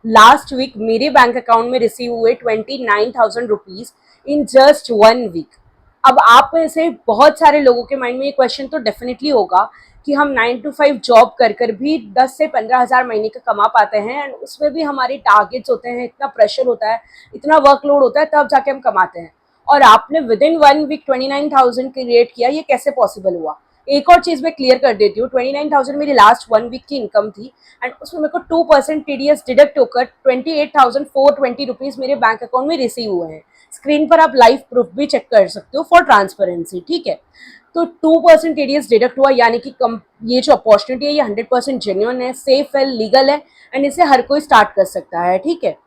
Last week मेरे bank account में receive हुए 29,000 रुपीज इन जस्ट 1 वीक। अब आप में से बहुत सारे लोगों के माइंड में ये क्वेश्चन तो डेफिनेटली होगा कि हम 9 to 5 जॉब कर कर भी 10 से 15 हज़ार महीने का कमा पाते हैं, एंड उसमें भी हमारे टारगेट्स होते हैं, इतना प्रेशर होता है, इतना वर्कलोड होता है, तब जाके हम कमाते हैं। और आपने विद इन 1 वीक 29,000 क्रिएट किया, ये कैसे पॉसिबल हुआ? एक और चीज मैं क्लियर कर देती हूँ, 29,000 मेरी लास्ट 1 वीक की इनकम थी, एंड उसमें मेरे को 2% टीडीएस डिडक्ट होकर 28,420 मेरे बैंक अकाउंट में रिसीव हुए हैं। स्क्रीन पर आप लाइव प्रूफ भी चेक कर सकते हो फॉर ट्रांसपेरेंसी, ठीक है। तो 2% टीडीएस डिडक्ट हुआ, यानी कि ये जो अपॉर्चुनिटी है ये 100% जेन्युइन है, सेफ है, लीगल है, एंड इसे हर कोई स्टार्ट कर सकता है, ठीक है।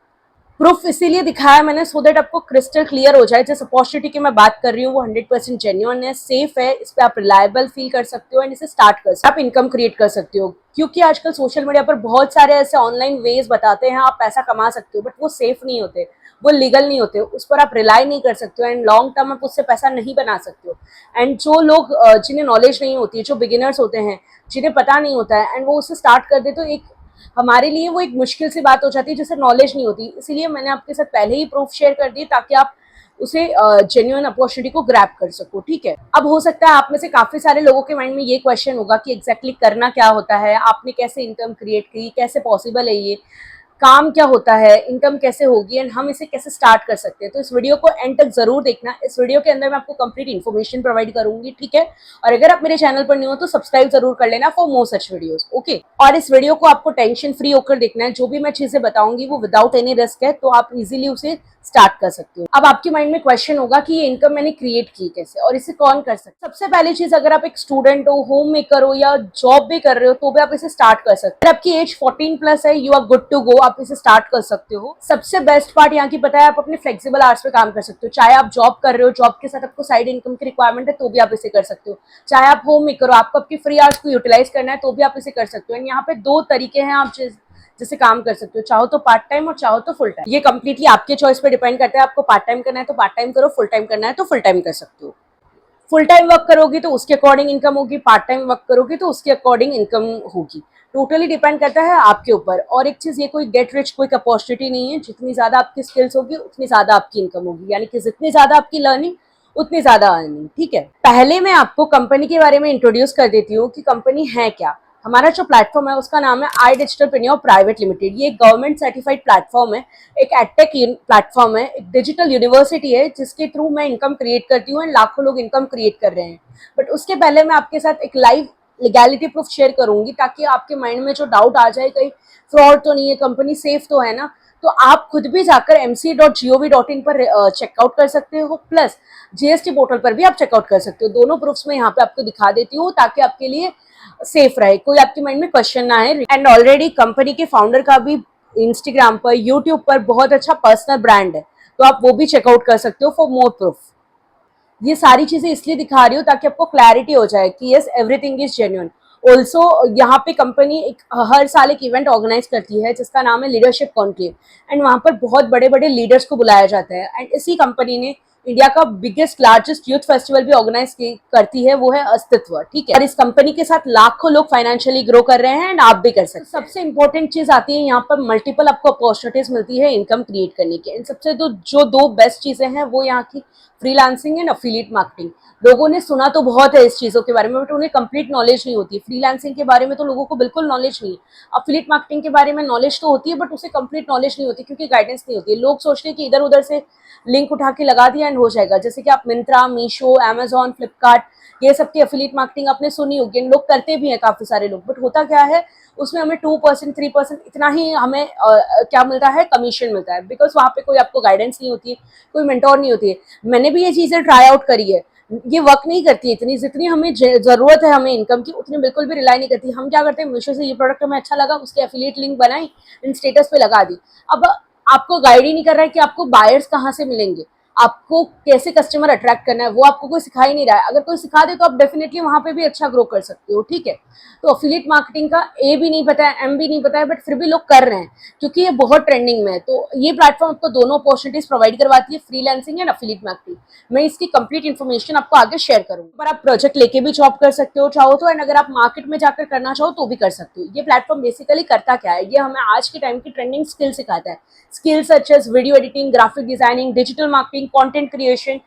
प्रूफ इसीलिए दिखाया मैंने सो दैट आपको क्रिस्टल क्लियर हो जाए, जिस अपॉर्चुनिटी की मैं बात कर रही हूँ वो 100% जेन्युइन है, सेफ है, इस पे आप रिलायबल फील कर सकते हो, एंड इसे स्टार्ट कर सकते हो, आप इनकम क्रिएट कर सकते हो। क्योंकि आजकल सोशल मीडिया पर बहुत सारे ऐसे ऑनलाइन वेज बताते हैं आप पैसा कमा सकते हो, बट वो सेफ नहीं होते, वो लीगल नहीं होते, उस पर आप रिलाई नहीं कर सकते हो, एंड लॉन्ग टर्म आप उससे पैसा नहीं बना सकते हो। एंड जो लोग जिन्हें नॉलेज नहीं होती है, जो बिगिनर्स होते हैं, जिन्हें पता नहीं होता है, एंड वो उससे स्टार्ट कर दे, तो एक हमारे लिए वो एक मुश्किल सी बात हो जाती है जिसे नॉलेज नहीं होती। इसीलिए मैंने आपके साथ पहले ही प्रूफ शेयर कर दिए ताकि आप उसे जेन्युइन अपॉर्चुनिटी को ग्रैब कर सको, ठीक है। अब हो सकता है आप में से काफी सारे लोगों के माइंड में ये क्वेश्चन होगा कि एग्जैक्टली करना क्या होता है, आपने कैसे इनकम क्रिएट की, कैसे पॉसिबल है, ये काम क्या होता है, इनकम कैसे होगी, एंड हम इसे कैसे स्टार्ट कर सकते हैं। तो इस वीडियो को एंड तक जरूर देखना, इस वीडियो के अंदर मैं आपको कंप्लीट इन्फॉर्मेशन प्रोवाइड करूंगी, ठीक है। और अगर आप मेरे चैनल पर न्यू हो तो सब्सक्राइब जरूर कर लेना for more such videos, okay. और इस वीडियो को आपको टेंशन फ्री होकर देखना है, जो भी मैं चीजें बताऊंगी वो विदाउट एनी रिस्क है, तो आप इजीली उसे स्टार्ट कर सकते हो। अब आपके माइंड में क्वेश्चन होगा कि ये इनकम मैंने क्रिएट की कैसे और इसे कौन कर सकता है। सबसे पहली चीज, अगर आप एक स्टूडेंट हो, होम मेकर हो, या जॉब भी कर रहे हो, तो भी आप इसे स्टार्ट कर सकते हो। अगर आपकी एज 14+ है, you are good to go, आप इसे स्टार्ट कर सकते हो। सबसे बेस्ट पार्ट यहाँ की पता है, आप अपने फ्लेक्सिबल आवर्स पे काम कर सकते हो। चाहे आप जॉब कर रहे हो, जॉब के साथ आपको साइड इनकम की रिक्वायरमेंट है, तो भी आप इसे कर सकते हो। चाहे आप होम मेकर हो, आपको आपकी फ्री आवर्स को यूटिलाइज करना है, तो भी आप इसे कर सकते हो। यहाँ पे 2 तरीके हैं आप जिसे काम कर सकते हो, चाहो तो पार्ट टाइम और चाहो तो फुल टाइम। ये कंप्लीटली आपके चॉइस पे डिपेंड करता है, आपको पार्ट टाइम करना है तो पार्ट टाइम करो, फुल टाइम करना है तो फुल टाइम कर सकते हो। फुल टाइम वर्क करोगी तो उसके अकॉर्डिंग इनकम होगी, पार्ट टाइम वर्क करोगी तो उसके अकॉर्डिंग इनकम होगी। टोटली डिपेंड करता है आपके ऊपर। और एक चीज, ये कोई गेट रिच क्विक अपॉर्चुनिटी नहीं है, जितनी ज्यादा आपकी स्किल्स होगी उतनी ज्यादा आपकी इनकम होगी, यानी कि जितनी ज्यादा आपकी लर्निंग उतनी ज्यादा अर्निंग, ठीक है। पहले मैं आपको कंपनी के बारे में इंट्रोड्यूस कर देती हूँ कि कंपनी है क्या। हमारा जो प्लेटफॉर्म है उसका नाम है iDigitalPreneur प्राइवेट लिमिटेड। ये एक गवर्नमेंट सर्टिफाइड प्लेटफॉर्म है, एक एडटेक प्लेटफॉर्म है, एक डिजिटल यूनिवर्सिटी है, जिसके थ्रू मैं इनकम क्रिएट करती हूँ, एंड लाखों लोग इनकम क्रिएट कर रहे हैं। बट उसके पहले मैं आपके साथ एक लाइव लीगैलिटी प्रूफ शेयर करूंगी, ताकि आपके माइंड में जो डाउट आ जाए, कहीं फ्रॉड तो नहीं है, कंपनी सेफ तो है ना, तो आप खुद भी जाकर mc.gov.in पर चेकआउट कर सकते हो, प्लस जीएसटी पोर्टल पर भी आप चेकआउट कर सकते हो। दोनों प्रूफ्स में यहाँ पे आपको दिखा देती हूँ, ताकि आपके लिए सेफ रहे, कोई आपके माइंड में क्वेश्चन ना आए। एंड ऑलरेडी कंपनी के फाउंडर का भी इंस्टाग्राम पर, यूट्यूब पर बहुत अच्छा पर्सनल ब्रांड है, तो आप वो भी चेकआउट कर सकते हो फॉर मोर प्रूफ। ये सारी चीजें इसलिए दिखा रही हूँ ताकि आपको क्लैरिटी हो जाए कि yes, everything is genuine. Also यहाँ पे कंपनी एक हर साल एक इवेंट ऑर्गेनाइज करती है जिसका नाम है लीडरशिप कॉन्क्लेव, एंड वहां पर बहुत बड़े बड़े लीडर्स को बुलाया जाता है। एंड इसी कंपनी ने इंडिया का बिगेस्ट लार्जेस्ट यूथ फेस्टिवल भी ऑर्गेनाइज करती है, वो है अस्तित्व, ठीक है। और इस कंपनी के साथ लाखों लोग फाइनेंशियली ग्रो कर रहे हैं, एंड आप भी कर सकते हैं। सबसे इंपॉर्टेंट चीज आती है यहाँ पर, मल्टीपल आपको अपॉर्चुनिटीज मिलती है इनकम क्रिएट करने की। इन सबसे जो दो बेस्ट चीजें हैं वो यहाँ की फ्रीलांसिंग एंड अफिलिएट मार्केटिंग। लोगों ने सुना तो बहुत है इस चीजों के बारे में, बट उन्हें कंप्लीट नॉलेज नहीं होती। फ्रीलांसिंग के बारे में तो लोगों को बिल्कुल नॉलेज नहीं है। अफिलिएट मार्केटिंग के बारे में नॉलेज तो होती है, बट उसे कंप्लीट नॉलेज नहीं होती, क्योंकि गाइडेंस नहीं होती है। लोग सोचते हैं कि इधर उधर से लिंक उठा के लगा दिया एंड हो जाएगा। जैसे कि आप मिंत्रा, मीशो, अमेजॉन, फ्लिपकार्ट, ये सब की अफिलिएट मार्केटिंग आपने सुनी होगी, लोग करते भी हैं काफी सारे लोग, बट होता क्या है, उसमें हमें 2% 3% इतना ही हमें क्या मिलता है, कमीशन मिलता है, बिकॉज वहाँ पे कोई आपको गाइडेंस नहीं होती है, कोई मेंटोर नहीं होती है। मैंने भी ये चीजें ट्राई आउट करी है, ये वर्क नहीं करती है इतनी जितनी हमें जरूरत है हमें इनकम की, उतनी बिल्कुल भी रिलाई नहीं करती। हम क्या करते हैं, मीशो से ये प्रोडक्ट हमें अच्छा लगा, उसके एफिलिएट लिंक बनाई, इन स्टेटस पे लगा दी। अब आपको गाइड ही नहीं कर रहा है कि आपको बायर्स कहाँ से मिलेंगे, आपको कैसे कस्टमर अट्रैक्ट करना है वो आपको कोई सिखा ही नहीं रहा है। अगर कोई सिखा दे तो आप डेफिनेटली वहां पे भी अच्छा ग्रो कर सकते हो, ठीक है। तो अफिलिएट मार्केटिंग का ए भी नहीं पता है, एम भी नहीं पता है, बट फिर भी लोग कर रहे हैं क्योंकि ये बहुत ट्रेंडिंग में है। तो ये प्लेटफॉर्म आपको दोनों अपॉर्चुनिटीज प्रोवाइड करवाती है, फ्रीलांसिंग एंड अफिलिएट मार्केटिंग। मैं इसकी कंप्लीट इन्फॉर्मेशन आपको आगे शेयर करूंगा। पर आप प्रोजेक्ट लेके भी जॉब कर सकते हो चाहो तो, एंड अगर आप मार्केट में जाकर करना चाहो तो भी कर सकते हो। ये प्लेटफॉर्म बेसिकली करता क्या है, ये हमें आज के टाइम की ट्रेंडिंग स्किल सिखाता है। Skills such as video editing, graphic designing, digital marketing, content creation,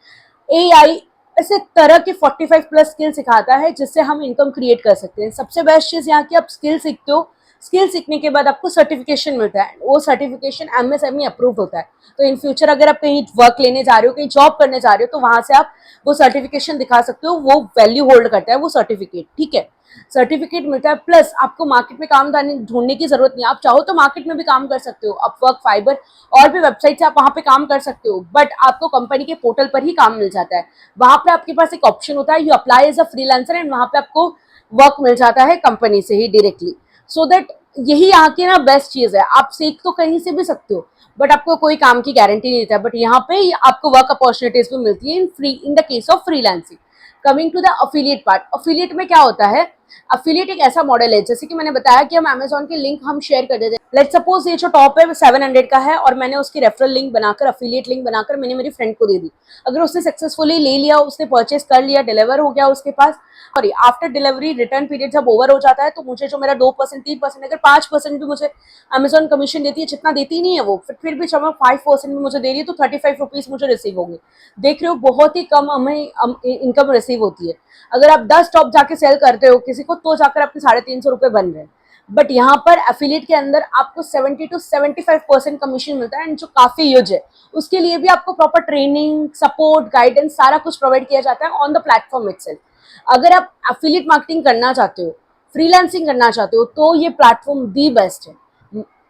AI, ऐसे तरह के 45 प्लस स्किल सिखाता है जिससे हम इनकम क्रिएट कर सकते हैं। सबसे बेस्ट चीज यहाँ की, आप स्किल सीखते हो, स्किल सीखने के बाद आपको सर्टिफिकेशन मिलता है, वो सर्टिफिकेशन एमएसएमई अप्रूव होता है। तो इन फ्यूचर अगर आप कहीं वर्क लेने जा रहे हो, कहीं जॉब करने जा रहे हो, तो वहां से आप वो सर्टिफिकेशन दिखा सकते हो, वो वैल्यू होल्ड करता है वो सर्टिफिकेट, ठीक है। सर्टिफिकेट मिलता है, प्लस आपको मार्केट में काम ढूंढने की जरूरत नहीं है। आप चाहो तो मार्केट में भी काम कर सकते हो, अपवर्क, फाइबर और भी वेबसाइट से आप वहां पे काम कर सकते हो, बट आपको कंपनी के पोर्टल पर ही काम मिल जाता है। वहां पे आपके पास एक ऑप्शन होता है, you apply as a freelancer, and वहां पे आपको वर्क मिल जाता है कंपनी से ही डायरेक्टली। सो दैट यही यहाँ की ना बेस्ट चीज है। आप सीख तो कहीं से भी सकते हो, बट आपको कोई काम की गारंटी नहीं देता है, बट यहाँ पे आपको वर्क अपॉर्चुनिटीज भी मिलती है in the case of freelancing. Coming to the affiliate part, affiliate में क्या होता है, अफिलिएट एक ऐसा मॉडल है, जैसे कि मैंने बताया कि हम अमेजोन के लिंक हम शेयर कर देते हैं। लेट्स सपोज ये जो टॉप है 700 का है और मैंने उसकी रेफरल लिंक बनाकर, अफिलिएट लिंक बनाकर मैंने मेरी फ्रेंड को दे दी। अगर उसने सक्सेसफुली ले लिया, उसने परचेस कर लिया, डिलीवर हो गया उसके पास, sorry after delivery return period जब ओवर हो जाता है, तो मुझे जो मेरा 2%, 3%, अगर 5% भी मुझे अमेजोन कमीशन देती है, जितना देती नहीं है वो, फिर भी जब 5% भी मुझे दे रही है तो 35 रुपीज मुझे रिसीव होंगे। देख रहे हो, बहुत ही कम हमें इनकम रिसीव होती है। अगर आप 10 टॉप जाके सेल करते हो किसी को, तो जाकर आपके 350 रुपए बन रहे हैं। बट यहाँ पर एफिलिएट के अंदर आपको 70 to 75% कमीशन मिलता है, एंड जो काफी यूज है। उसके लिए भी आपको प्रॉपर ट्रेनिंग, सपोर्ट, गाइडेंस सारा कुछ प्रोवाइड किया जाता है ऑन द प्लेटफॉर्म इटसेल्फ। अगर आप एफिलिएट मार्केटिंग करना चाहते हो, फ्रीलांसिंग करना चाहते हो, तो ये प्लेटफॉर्म दी बेस्ट है।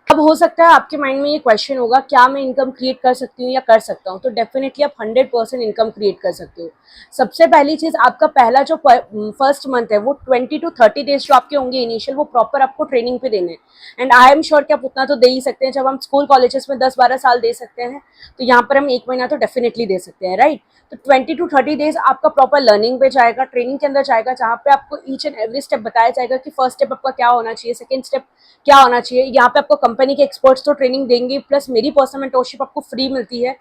अब हो सकता है आपके माइंड में ये क्वेश्चन होगा, क्या मैं इनकम क्रिएट कर सकती हूँ या कर सकता हूँ? तो डेफिनेटली आप 100% इनकम क्रिएट कर सकते हो। सबसे पहली चीज, आपका पहला जो फर्स्ट मंथ है वो 20 to 30 डेज जो आपके होंगे इनिशियल, वो प्रॉपर आपको ट्रेनिंग पे देने हैं। एंड आई एम श्योर कि आप उतना तो दे ही सकते हैं। जब हम स्कूल कॉलेजेस में 10-12 साल दे सकते हैं, तो यहाँ पर हम 1 महीना तो डेफिनेटली दे सकते हैं, राइट। तो 20 to 30 डेज आपका प्रॉपर लर्निंग पे जाएगा, ट्रेनिंग के अंदर जाएगा, जहाँ पे आपको ईच एंड एवरी स्टेप बताया जाएगा कि फर्स्ट स्टेप आपका क्या होना चाहिए, सेकंड स्टेप क्या होना चाहिए। यहाँ पे आपको कंपनी के एक्सपर्ट्स तो ट्रेनिंग देंगे, प्लस मेरी पर्सनल मेंटरशिप आपको फ्री मिलती है,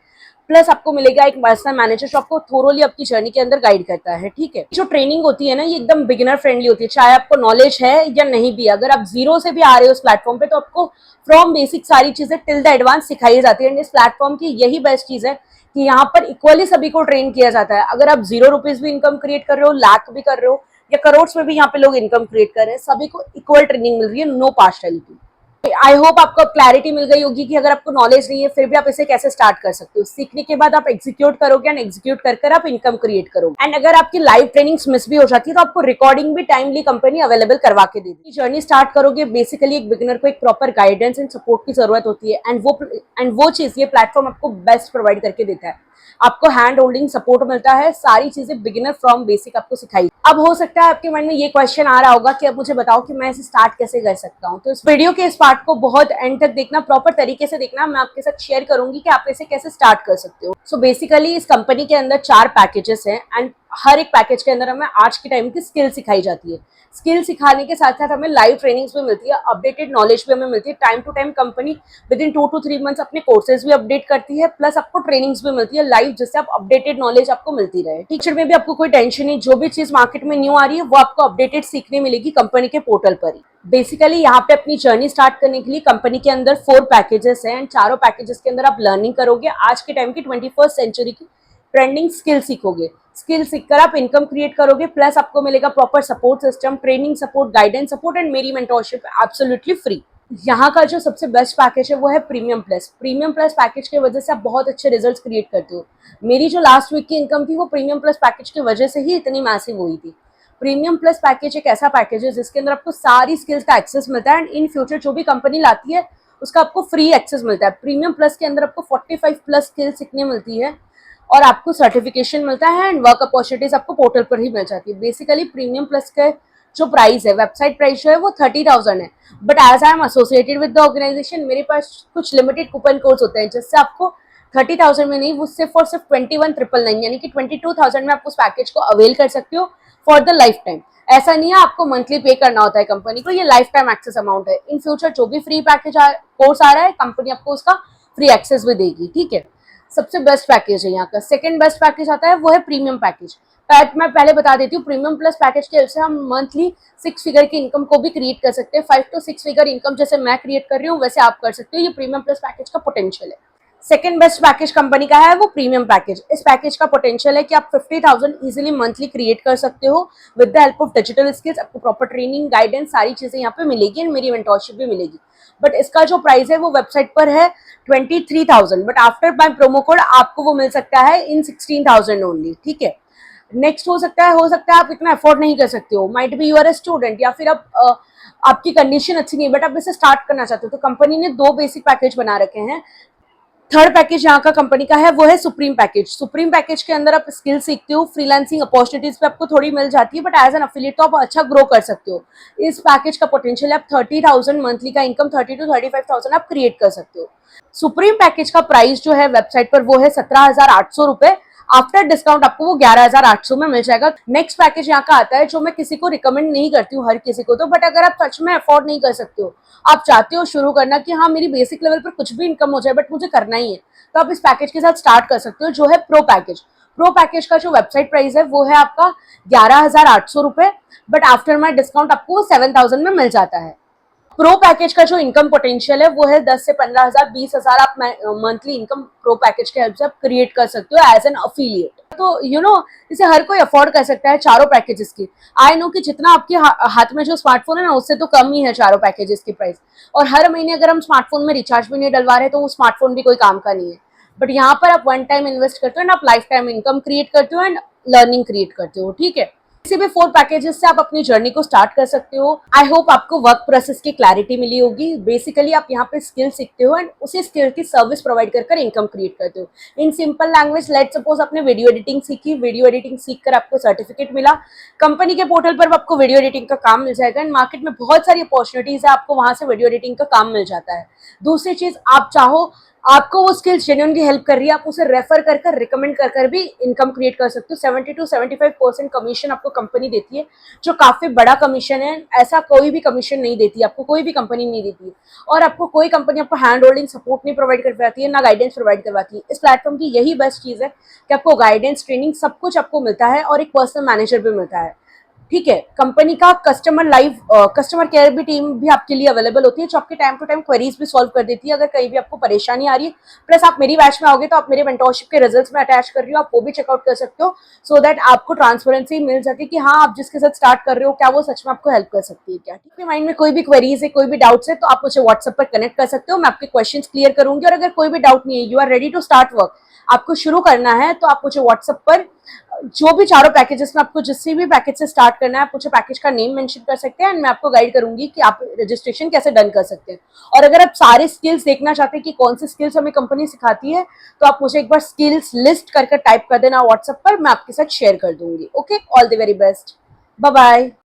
प्लस आपको मिलेगा एक पर्सनल मैनेजर जो आपको थोरोली आपकी जर्नी के अंदर गाइड करता है, ठीक है। जो ट्रेनिंग होती है ना, ये एकदम बिगिनर फ्रेंडली होती है, चाहे आपको नॉलेज है या नहीं भी। अगर आप जीरो से भी आ रहे हो उस प्लेटफॉर्म पे, तो आपको फ्रॉम बेसिक सारी चीजें टिल द एडवांस सिखाई जाती है। इस प्लेटफॉर्म की यही बेस्ट चीज है कि यहाँ पर इक्वली सभी को ट्रेन किया जाता है। अगर आप 0 रुपीज भी इनकम क्रिएट कर रहे हो, लाख भी कर रहे हो, या करोड़ में भी यहाँ पे लोग इनकम क्रिएट कर रहे हैं, सभी को इक्वल ट्रेनिंग मिल रही है, नो पार्शलिटी। आई होप आपको क्लैरिटी मिल गई होगी कि अगर आपको नॉलेज नहीं है फिर भी आप इसे कैसे स्टार्ट कर सकते हो। सीखने के बाद आप एग्जीक्यूट करोगे, एंड एग्जीक्यूट कर आप इनकम क्रिएट करोगे। एंड अगर आपकी लाइव ट्रेनिंग्स मिस भी हो जाती है, तो आपको रिकॉर्डिंग भी टाइमली कंपनी अवेलेबल करवा के देती है। जर्नी स्टार्ट करोगे, बेसिकली एक बिगिनर को एक प्रॉपर गाइडेंस एंड सपोर्ट की जरूरत होती है, एंड वो चीज ये प्लेटफॉर्म आपको बेस्ट प्रोवाइड करके देता है। आपको हैंड होल्डिंग सपोर्ट मिलता है, सारी चीजें बिगिनर फ्रॉम बेसिक आपको सिखाई। अब हो सकता है आपके मन में ये क्वेश्चन आ रहा होगा कि अब मुझे बताओ कि मैं इसे स्टार्ट कैसे कर सकता हूँ। तो इस वीडियो के इस पार्ट को बहुत एंड तक देखना, प्रॉपर तरीके से देखना। मैं आपके साथ शेयर करूंगी कि आप इसे कैसे स्टार्ट कर सकते हो। सो बेसिकली इस कंपनी के अंदर 4 पैकेजेस हैं, एंड हर एक पैकेज के अंदर हमें आज के टाइम की स्किल सिखाई जाती है। स्किल सिखाने के साथ साथ हमें लाइव ट्रेनिंग्स भी मिलती है, अपडेटेड नॉलेज भी हमें मिलती है। Time to time company within 2 to 3 months अपने कोर्सेज भी अपडेट करती है, प्लस आपको ट्रेनिंग्स भी मिलती है लाइव, जिससे आप अपडेटेड नॉलेज आपको मिलती रहे। टीचर में भी आपको कोई टेंशन नहीं, जो भी चीज मार्केट में न्यू आ रही है वो आपको अपडेटेड सीखने मिलेगी कंपनी के पोर्टल पर ही। बेसिकली यहाँ पे अपनी जर्नी स्टार्ट करने के लिए कंपनी के अंदर 4 पैकेजेस हैं, एंड चारों पैकेजेस के अंदर आप लर्निंग करोगे, आज के टाइम की 21st सेंचुरी की ट्रेंडिंग स्किल सीखोगे। स्किल सीखकर आप इनकम क्रिएट करोगे, प्लस आपको मिलेगा proper support system, training support, guidance support, and मेरी मेंटरशिप एब्सोल्युटली फ्री। यहाँ का जो सबसे बेस्ट पैकेज है वो है premium plus. Premium plus package की वजह से आप बहुत अच्छे रिजल्ट्स क्रिएट करते हो। मेरी जो लास्ट वीक की इनकम थी वो प्रीमियम प्लस पैकेज की वजह से ही इतनी मैसिव हुई थी। प्रीमियम प्लस पैकेज एक ऐसा पैकेज है जिसके अंदर आपको सारी स्किल्स का एक्सेस मिलता है, एंड इन फ्यूचर जो भी कंपनी लाती है उसका आपको फ्री एक्सेस मिलता है। प्रीमियम प्लस के अंदर आपको 45 प्लस स्किल्स सीखने मिलती है, और आपको सर्टिफिकेशन मिलता है, एंड वर्क अपॉर्चुनिटीज आपको पोर्टल पर ही मिल जाती है। बेसिकली प्रीमियम प्लस का जो प्राइस है, वेबसाइट प्राइस जो है वो 30,000 है, but as I am associated with the organisation, मेरे पास कुछ लिमिटेड कूपन कोड्स होते हैं जिससे आपको 30,000 में नहीं, वो सिर्फ और सिर्फ 21,999 यानी कि 22,000 में आप उस पैकेज को अवेल कर सकते हो फॉर द लाइफ टाइम। ऐसा नहीं है आपको मंथली पे करना होता है कंपनी को, ये लाइफ टाइम एक्सेस अमाउंट है। इन फ्यूचर जो भी फ्री पैकेज कोर्स आ रहा है, कंपनी आपको उसका फ्री एक्सेस भी देगी, ठीक है। सबसे बेस्ट पैकेज है यहाँ का। सेकंड बेस्ट पैकेज आता है वो है प्रीमियम पैकेज। मैं पहले बता देती हूँ, प्रीमियम प्लस पैकेज के हेल्प से हम मंथली 6 फिगर की इनकम को भी क्रिएट कर सकते हैं। 5 to 6 फिगर इनकम जैसे मैं क्रिएट कर रही हूँ वैसे आप कर सकते हो। ये प्रीमियम प्लस पैकेज का पोटेंशियल है। सेकेंड बेस्ट पैकेज कंपनी का है वो प्रीमियम पैकेज। इस पैकेज का पोटेंशियल है कि आप 50,000 इजीली मंथली क्रिएट कर सकते हो with the help of digital skills. आपको प्रॉपर ट्रेनिंग, गाइडेंस, सारी चीजें यहाँ पे मिलेगी एंड मेरी मेंटरशिप भी मिलेगी। बट इसका जो प्राइस है वो वेबसाइट पर है 23,000, but after bye promo code आपको वो मिल सकता है इन 16,000 ओनली, ठीक है। नेक्स्ट हो सकता है आप इतना अफोर्ड नहीं कर सकते हो, might be you are a student, या फिर आप आपकी कंडीशन अच्छी नहीं है बट आप इसे स्टार्ट करना चाहते हो, तो कंपनी ने 2 बेसिक पैकेज बना रखे हैं। थर्ड पैकेज यहाँ का कंपनी का है वो है सुप्रीम पैकेज। सुप्रीम पैकेज के अंदर आप स्किल सीखते हो, फ्रीलांसिंग अपॉर्चुनिटीज पे आपको थोड़ी मिल जाती है, बट एज एन अफिलिएट तो आप अच्छा ग्रो कर सकते हो। इस पैकेज का पोटेंशियल है आप 30,000 मंथली का इनकम 30 to 35,000 आप क्रिएट कर सकते हो। सुप्रीम पैकेज का प्राइस जो है वेबसाइट पर वो है 17,800 रुपए। आफ्टर डिस्काउंट आपको वो 11,800 में मिल जाएगा। नेक्स्ट पैकेज यहाँ का आता है जो मैं किसी को रिकमेंड नहीं करती हूँ, हर किसी को तो, बट अगर आप सच में अफोर्ड नहीं कर सकते हो, आप चाहते हो शुरू करना कि हाँ मेरी बेसिक लेवल पर कुछ भी इनकम हो जाए बट मुझे करना ही है, तो आप इस पैकेज के साथ स्टार्ट कर सकते हो जो है प्रो पैकेज। प्रो पैकेज का जो वेबसाइट प्राइस है वो है आपका 11,800 रुपए, बट आफ्टर माई डिस्काउंट आपको 7,000 में मिल जाता है। प्रो पैकेज का जो इनकम पोटेंशियल है वो है 10 से 15,000, 20,000 आप मंथली इनकम प्रो पैकेज के हेल्प से आप क्रिएट कर सकते हो एज एन अफिलिएट। तो इसे हर कोई अफोर्ड कर सकता है चारों पैकेजेस की। आई नो कि जितना आपके हाथ में जो स्मार्टफोन है ना उससे तो कम ही है चारों पैकेजेस की प्राइस, और हर महीने अगर हम स्मार्टफोन में रिचार्ज भी नहीं डलवा रहे तो वो स्मार्टफोन भी कोई काम का नहीं है। बट यहाँ पर आप वन टाइम इन्वेस्ट करते हो एंड आप लाइफ टाइम इनकम क्रिएट करते हो एंड लर्निंग क्रिएट करते हो, ठीक है। किसी भी 4 पैकेजेस से आप अपनी जर्नी को स्टार्ट कर सकते हो। आई होप आपको वर्क प्रोसेस की क्लैरिटी मिली होगी। बेसिकली आप यहाँ पे स्किल सीखते हो एंड उसी स्किल की सर्विस प्रोवाइड कर इनकम क्रिएट करते हो। In simple language, let suppose आपने वीडियो एडिटिंग सीखी, वीडियो एडिटिंग सीखकर आपको सर्टिफिकेट मिला, कंपनी के पोर्टल पर आपको वीडियो एडिटिंग का काम मिल जाएगा एंड मार्केट में बहुत सारी अपॉर्चुनिटीज है, आपको वहां से वीडियो एडिटिंग का काम मिल जाता है। दूसरी चीज, आप चाहो आपको वो स्किल्स जेन्युइनली हेल्प कर रही है, आप उसे रेफर कर रिकमेंड कर भी इनकम क्रिएट कर सकते हो। 70 to 75% कमीशन आपको कंपनी देती है, जो काफी बड़ा कमीशन है। ऐसा कोई भी कमीशन नहीं देती, आपको कोई भी कंपनी नहीं देती है, और आपको कोई कंपनी आपको हैंड होल्डिंग सपोर्ट नहीं प्रोवाइड करवाती है, ना गाइडेंस प्रोवाइड करवाती है। इस प्लेटफॉर्म की यही बेस्ट चीज है कि आपको गाइडेंस, ट्रेनिंग सब कुछ आपको मिलता है और एक पर्सनल मैनेजर भी मिलता है, ठीक है। कंपनी का कस्टमर केयर भी टीम भी आपके लिए अवेलेबल होती है, जो आपके टाइम टू टाइम क्वेरीज भी सॉल्व कर देती है अगर कहीं भी आपको परेशानी आ रही है। प्लस आप मेरी बैच में आओगे तो आप मेरे मेंटरशिप के रिजल्ट्स में अटैच कर रही हो, आप वो भी चेकआउट कर सकते हो, सो दैट आपको ट्रांसपेरेंसी मिल सके कि हाँ आप जिसके साथ स्टार्ट कर रहे हो क्या वो सच में आपको हेल्प कर सकती है क्या। आपके माइंड में कोई भी क्वेरीज है, कोई भी डाउट्स है, तो आप मुझे व्हाट्सएप पर कनेक्ट कर सकते हो, मैं आपके क्वेश्चन क्लियर करूंगी। और अगर कोई भी डाउट नहीं है, you are ready to start work, आपको शुरू करना है, तो आप मुझे व्हाट्सएप पर जो भी चारों पैकेजेस में आपको जिस भी पैकेज से स्टार्ट करना है, आप मुझे पैकेज का नेम मेंशन कर सकते हैं एंड मैं आपको गाइड करूंगी कि आप रजिस्ट्रेशन कैसे डन कर सकते हैं। और अगर आप सारे स्किल्स देखना चाहते हैं कि कौन सी स्किल्स हमें कंपनी सिखाती है, तो आप मुझे एक बार स्किल्स लिस्ट करके टाइप कर देना व्हाट्सएप पर, मैं आपके साथ शेयर कर दूंगी। Okay, all the very best, bye bye.